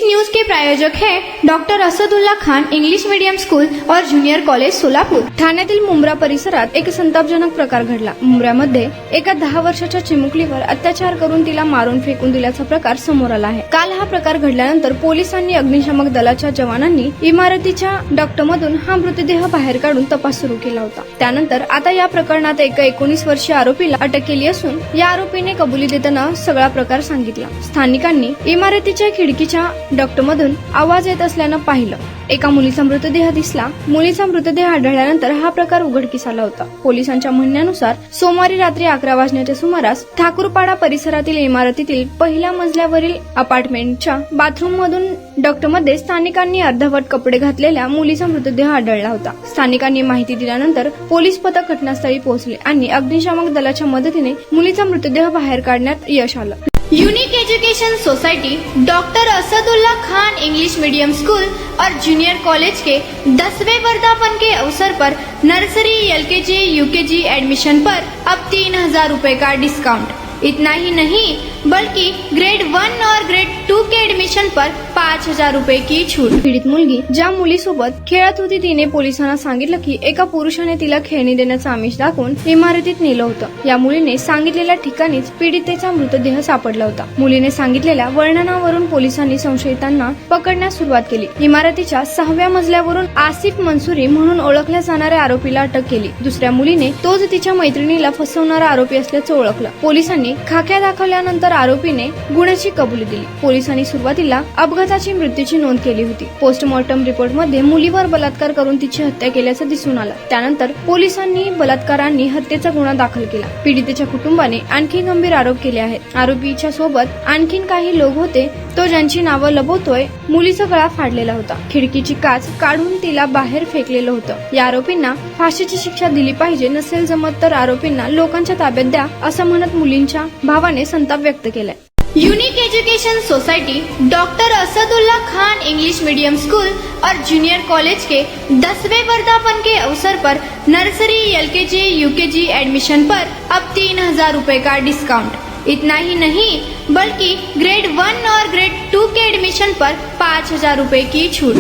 News के प्रायोजक हैं doctor Asadullah Khan English medium school और जूनियर कॉलेज सोलापूर। ठाण्यातील मुंब्रा परिसरात एक संतापजनक प्रकार घडला। मुंब्र्यामध्ये एका 10 वर्षाच्या चिमुकलीवर अत्याचार करून तिला मारून फेकून दिल्याचा प्रकार समोर आला आहे। काल हा प्रकार घडल्यानंतर पोलिसांनी अग्निशामक दलाच्या जवानांनी इमारतीच्या डक्टमधून हा मृतदेह बाहेर काढून तपास सुरू केला होता। त्यानंतर आता या प्रकरणात एका 19 वर्षीय आरोपीला अटक केली असून या आरोपीने कबुली देताना सगळा प्रकार सांगितला। स्थानिकांनी इमारतीच्या खिडकीच्या डक्टमधून आवाज येत असल्यानं पाहिलं। एका मुलीचा मृतदेह दिसला। मुलीचा मृतदेह आढळल्यानंतर हा प्रकार उघडकीस आला होता। पोलिसांच्या म्हणण्यानुसार सोमवारी रात्री 11 वाजण्याच्या सुमारास ठाकूरपाडा परिसरातील इमारतीतील पहिल्या मजल्यावरील अपार्टमेंटच्या बाथरूम मधून डक्टमध्ये स्थानिकांनी अर्धवट कपडे घातलेल्या मुलीचा मृतदेह आढळला होता। स्थानिकांनी माहिती दिल्यानंतर पोलीस पथक घटनास्थळी पोहोचले आणि अग्निशामक दलाच्या मदतीने मुलीचा मृतदेह बाहेर काढण्यात यश आलं। Unique education society doctor Asadullah Khan English medium school और जूनियर कॉलेज के 10वें वर्धापन के अवसर पर नर्सरी एलकेजी यूकेजी एडमिशन पर अब 3000 रुपए का डिस्काउंट। इतना ही नहीं बल्कि ग्रेड 1 और ग्रेड 2 के एडमिशन पर 5000 रुपए की छूट। पीडित मुलगी ज्या मुलीसोबत खेळत होती तिने पोलिसांना सांगितलं की एका पुरुषाने तिला खेळणी देण्याचं आमिष दाखवून इमारतीत नेलं होतं। या मुलीने सांगितलेल्या ठिकाणीच पीडितेचा मृतदेह सापडला होता। मुलीने सांगितलेल्या वर्णनावरून पोलिसांनी संशयितांना पकडण्यास सुरुवात केली। इमारतीच्या 6व्या मजल्यावरून आसिफ मंसुरी म्हणून ओळखल्या जाणाऱ्या आरोपीला अटक केली। दुसऱ्या मुलीने तोच तिच्या मैत्रिणीला फसवणारा आरोपी असल्याचं ओळखलं। पोलिसांनी खाक्या दाखवल्यानंतर आरोपीने गुन्ह्याची कबुली दिली। पोलिसांनी सुरुवातीला अपघाताची मृत्यूची नोंद केली होती। पोस्टमॉर्टम रिपोर्टमध्ये मुलीवर बलात्कार करून तिची हत्या केल्याचं दिसून आलं। त्यानंतर पोलिसांनी बलात्कारांनी हत्येचा गुन्हा दाखल केला। पीडितेच्या कुटुंबाने आणखी गंभीर आरोप केले आहेत। आरोपीच्या सोबत आणखीन काही लोक होते तो ज्यांची नावं लपवतोय। मुलीचा गळा फाडलेला होता। खिडकीची काच काढून तिला बाहेर फेकलेलं होतं। या आरोपींना फाशीची शिक्षा दिली पाहिजे, नसेल जमत तर आरोपींना लोकांच्या ताब्यात द्या असं म्हणत मुलींच्या भावाने संताप व्यक्त केलाय। Unique education society doctor Asadullah Khan English medium school और जूनियर कॉलेज के 10वें वर्धापन के अवसर पर नर्सरी एलकेजी यूकेजी एडमिशन पर अब 3000 रुपए का डिस्काउंट। इतना ही नहीं बल्कि ग्रेड 1 और ग्रेड 2 के एडमिशन पर 5000 रुपए की छूट।